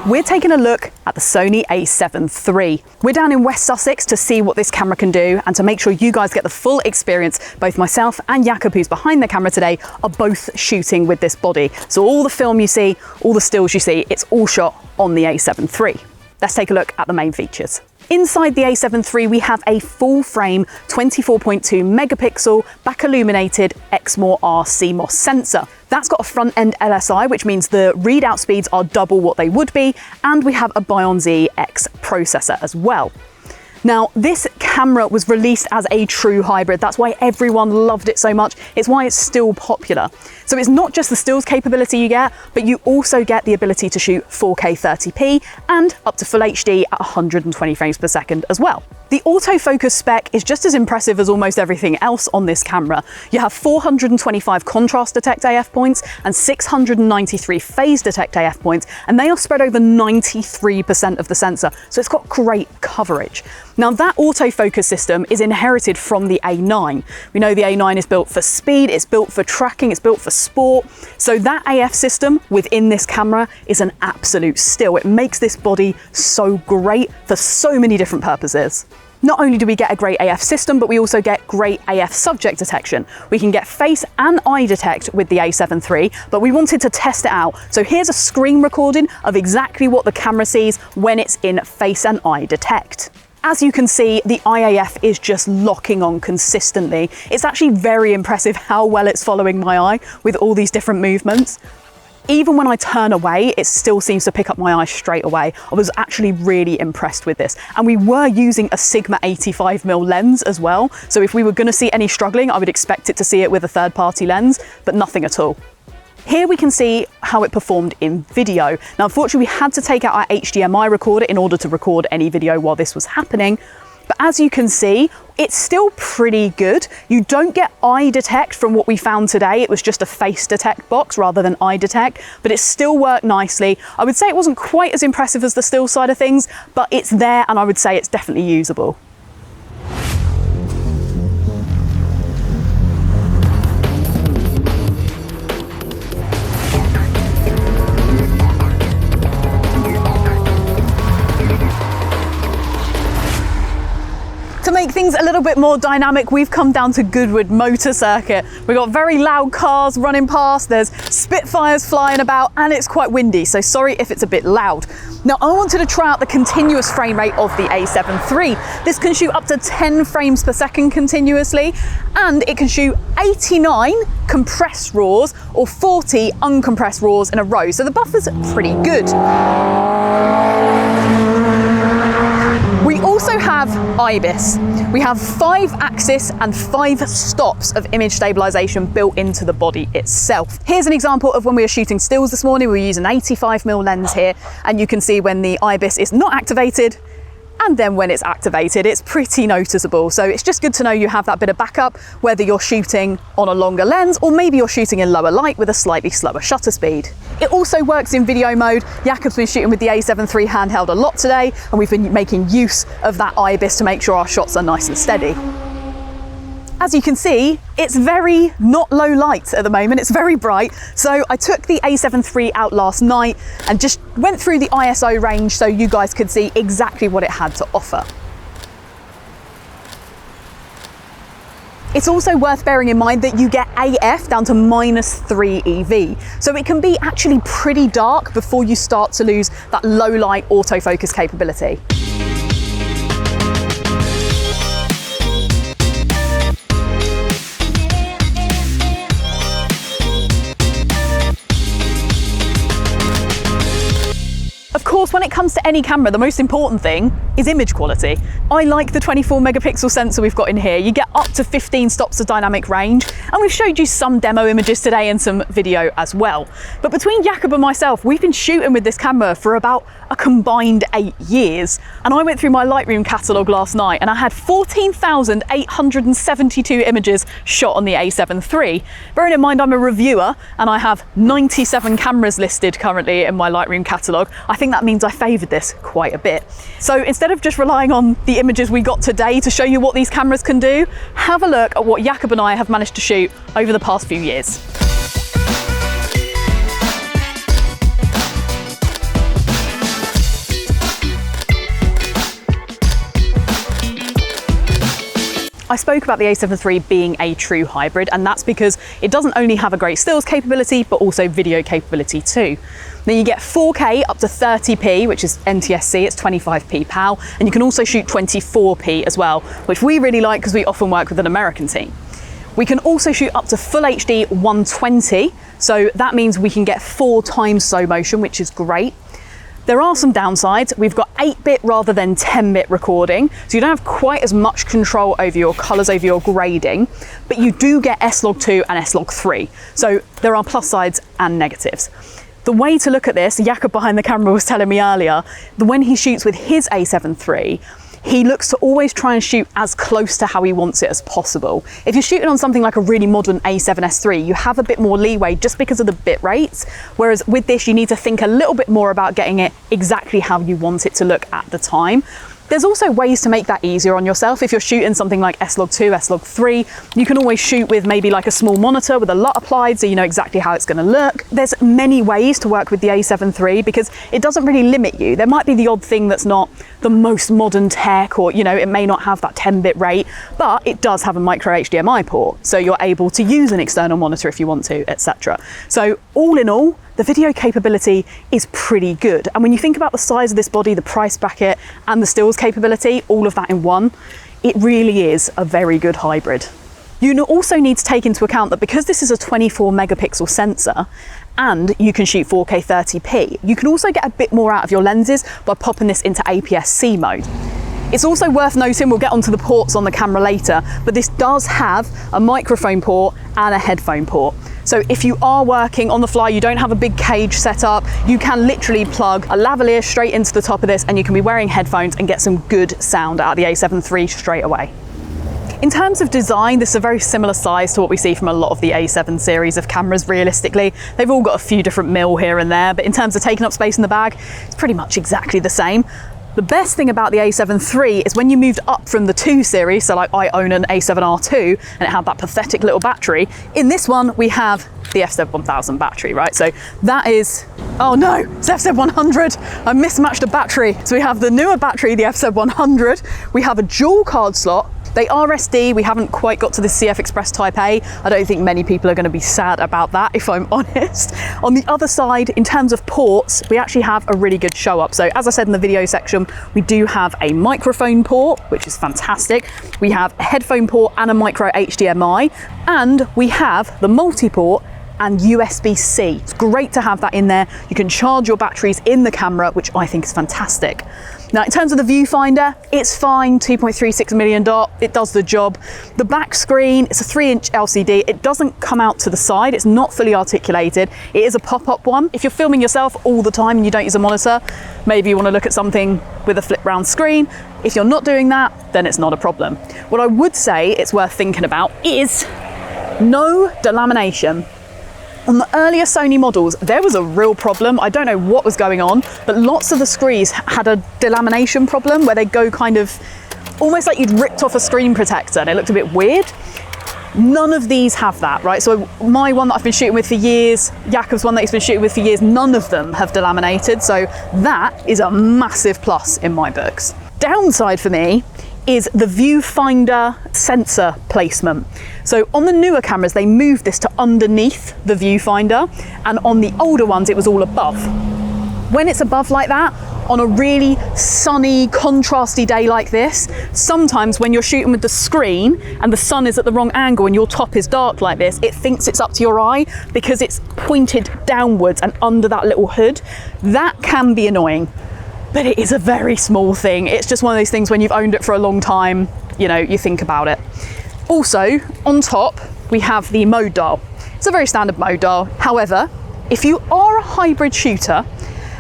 we're taking a look at the Sony A7 III. We're down in West Sussex to see what this camera can do and to make sure you guys get the full experience. Both myself and Jakob, who's behind the camera today, are both shooting with this body. So all the film you see, all the stills you see, it's all shot on the A7 III. Let's take a look at the main features. Inside the A7 III, we have a full frame 24.2 megapixel back illuminated Exmor R CMOS sensor. That's got a front end LSI, which means the readout speeds are double what they would be. And we have a Bion Z X processor as well. Now, this camera was released as a true hybrid. That's why everyone loved it so much. It's why it's still popular. So it's not just the stills capability you get, but you also get the ability to shoot 4K 30p and up to full HD at 120 frames per second as well. The autofocus spec is just as impressive as almost everything else on this camera. You have 425 contrast detect AF points and 693 phase detect AF points, and they are spread over 93% of the sensor, so it's got great coverage. Now, that autofocus system is inherited from the A9. We know the A9 is built for speed, it's built for tracking, it's built for sport. So that AF system within this camera is an absolute steal. It makes this body so great for so many different purposes. Not only do we get a great AF system, but we also get great AF subject detection. We can get face and eye detect with the A7 III, but we wanted to test it out. So here's a screen recording of exactly what the camera sees when it's in face and eye detect. As you can see, the IAF is just locking on consistently. It's actually very impressive how well it's following my eye with all these different movements. Even when I turn away, it still seems to pick up my eye straight away. I was actually really impressed with this. And we were using a Sigma 85mm lens as well. So if we were gonna see any struggling, I would expect it to see it with a third-party lens, but nothing at all. Here we can see how it performed in video. Now, unfortunately, we had to take out our HDMI recorder in order to record any video while this was happening. But as you can see, it's still pretty good. You don't get eye detect from what we found today. It was just a face detect box rather than eye detect, but it still worked nicely. I would say it wasn't quite as impressive as the still side of things, but it's there and I would say it's definitely usable. To make things a little bit more dynamic, we've come down to Goodwood Motor Circuit. We've got very loud cars running past, there's Spitfires flying about, and it's quite windy, so sorry if it's a bit loud. Now, I wanted to try out the continuous frame rate of the A7 III. This can shoot up to 10 frames per second continuously, and it can shoot 89 compressed RAWs or 40 uncompressed RAWs in a row, so the buffer's pretty good. We also have IBIS. We have 5-axis and 5 stops of image stabilization built into the body itself. Here's an example of when we were shooting stills this morning. We were using an 85mm lens here, and you can see when the IBIS is not activated, and then when it's activated, it's pretty noticeable. So it's just good to know you have that bit of backup, whether you're shooting on a longer lens or maybe you're shooting in lower light with a slightly slower shutter speed. It also works in video mode. Jakob's been shooting with the A7 III handheld a lot today, and we've been making use of that IBIS to make sure our shots are nice and steady. As you can see, it's very not low light at the moment, it's very bright. So I took the A7 III out last night and just went through the ISO range so you guys could see exactly what it had to offer. It's also worth bearing in mind that you get AF down to -3 EV. So it can be actually pretty dark before you start to lose that low light autofocus capability. Of course, when it comes to any camera, the most important thing is image quality. I like the 24 megapixel sensor we've got in here. You get up to 15 stops of dynamic range, and we've showed you some demo images today and some video as well. But between Jakob and myself, we've been shooting with this camera for about a combined 8 years. And I went through my Lightroom catalogue last night and I had 14,872 images shot on the A7 III. Bearing in mind I'm a reviewer and I have 97 cameras listed currently in my Lightroom catalogue, I think that means I favoured this quite a bit. So instead of just relying on the images we got today to show you what these cameras can do, have a look at what Jakob and I have managed to shoot over the past few years. I spoke about the A7 III being a true hybrid, and that's because it doesn't only have a great stills capability, but also video capability too. Then you get 4K up to 30p, which is NTSC, it's 25p PAL, and you can also shoot 24p as well, which we really like because we often work with an American team. We can also shoot up to Full HD 120, so that means we can get 4 times slow motion, which is great. There are some downsides. We've got 8-bit rather than 10-bit recording, so you don't have quite as much control over your colours, over your grading, but you do get S-Log2 and S-Log3. So there are plus sides and negatives. The way to look at this, Jakob behind the camera was telling me earlier, that when he shoots with his A7 III, he looks to always try and shoot as close to how he wants it as possible. If you're shooting on something like a really modern A7S III, you have a bit more leeway just because of the bit rates, whereas with this you need to think a little bit more about getting it exactly how you want it to look at the time. There's also ways to make that easier on yourself. If you're shooting something like S-Log2, S-Log3, you can always shoot with maybe like a small monitor with a LUT applied so you know exactly how it's going to look. There's many ways to work with the A7 III because it doesn't really limit you. There might be the odd thing that's not the most modern tech, or it may not have that 10-bit rate, but it does have a micro HDMI port, so you're able to use an external monitor if you want to, etc. So all in all, the video capability is pretty good. And when you think about the size of this body, the price bracket, and the stills capability, all of that in one, it really is a very good hybrid. You also need to take into account that because this is a 24 megapixel sensor and you can shoot 4K 30p, you can also get a bit more out of your lenses by popping this into APS-C mode. It's also worth noting, we'll get onto the ports on the camera later, but this does have a microphone port and a headphone port. So if you are working on the fly, you don't have a big cage set up, you can literally plug a lavalier straight into the top of this and you can be wearing headphones and get some good sound out of the A7 III straight away. In terms of design, this is a very similar size to what we see from a lot of the A7 series of cameras realistically. They've all got a few different mil here and there, but in terms of taking up space in the bag, it's pretty much exactly the same. The best thing about the A7 III is when you moved up from the 2 series, so like I own an A7 II and it had that pathetic little battery. In this one, we have the FZ1000 battery, right? So that is, oh no, it's FZ100. I mismatched a battery. So we have the newer battery, the FZ100. We have a dual card slot. They are SD, we haven't quite got to the CF Express Type A. I don't think many people are going to be sad about that, if I'm honest. On the other side, in terms of ports, we actually have a really good show up. So as I said in the video section, we do have a microphone port, which is fantastic. We have a headphone port and a micro HDMI, and we have the multi-port and USB-C. It's great to have that in there. You can charge your batteries in the camera, which I think is fantastic. Now, in terms of the viewfinder, it's fine, 2.36 million dot, it does the job. The back screen, it's a 3-inch LCD. It doesn't come out to the side, it's not fully articulated. It is a pop-up one. If you're filming yourself all the time and you don't use a monitor, maybe you want to look at something with a flip round screen. If you're not doing that, then it's not a problem. What I would say it's worth thinking about is no delamination. On the earlier Sony models, there was a real problem. I don't know what was going on, but lots of the screens had a delamination problem where they go kind of almost like you'd ripped off a screen protector and it looked a bit weird. None of these have that, right? So my one that I've been shooting with for years, Jakob's one that he's been shooting with for years, none of them have delaminated. So that is a massive plus in my books. Downside for me is the viewfinder sensor placement. So on the newer cameras, they moved this to underneath the viewfinder, and on the older ones, it was all above. When it's above like that, on a really sunny, contrasty day like this, sometimes when you're shooting with the screen and the sun is at the wrong angle and your top is dark like this, it thinks it's up to your eye because it's pointed downwards and under that little hood. That can be annoying, but it is a very small thing. It's just one of those things when you've owned it for a long time, you think about it. Also, on top, we have the mode dial. It's a very standard mode dial. However, if you are a hybrid shooter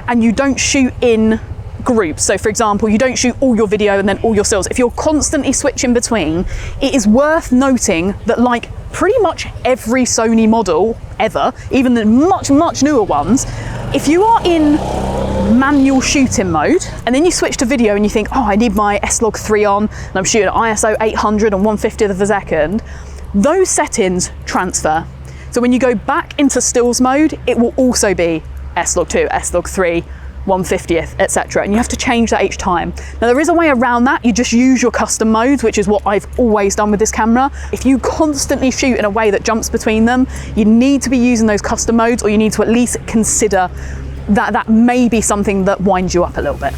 and you don't shoot in groups, so for example, you don't shoot all your video and then all your stills, if you're constantly switching between, it is worth noting that like pretty much every Sony model ever, even the much, much newer ones, if you are in manual shooting mode and then you switch to video and you think, oh, I need my S-Log3 on and I'm shooting at ISO 800 and 1/50th of a second, those settings transfer. So when you go back into stills mode, it will also be S-Log2, S-Log3, 1/50th, etc. And you have to change that each time. Now there is a way around that. You just use your custom modes, which is what I've always done with this camera. If you constantly shoot in a way that jumps between them, you need to be using those custom modes, or you need to at least consider that that may be something that winds you up a little bit.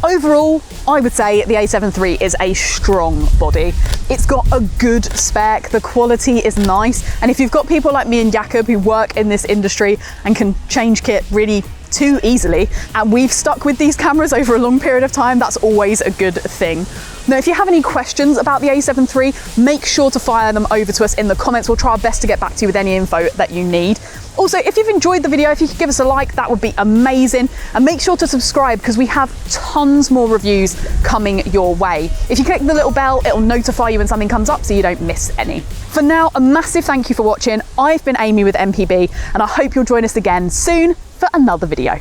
Overall, I would say the A7 III is a strong body. It's got a good spec, the quality is nice, and if you've got people like me and Jakob who work in this industry and can change kit really too easily, and we've stuck with these cameras over a long period of time, that's always a good thing. Now, if you have any questions about the A7 III, make sure to fire them over to us in the comments. We'll try our best to get back to you with any info that you need. Also, if you've enjoyed the video, if you could give us a like, that would be amazing. And make sure to subscribe because we have tons more reviews coming your way. If you click the little bell, it'll notify you when something comes up so you don't miss any. For now, a massive thank you for watching. I've been Amy with MPB, and I hope you'll join us again soon for another video.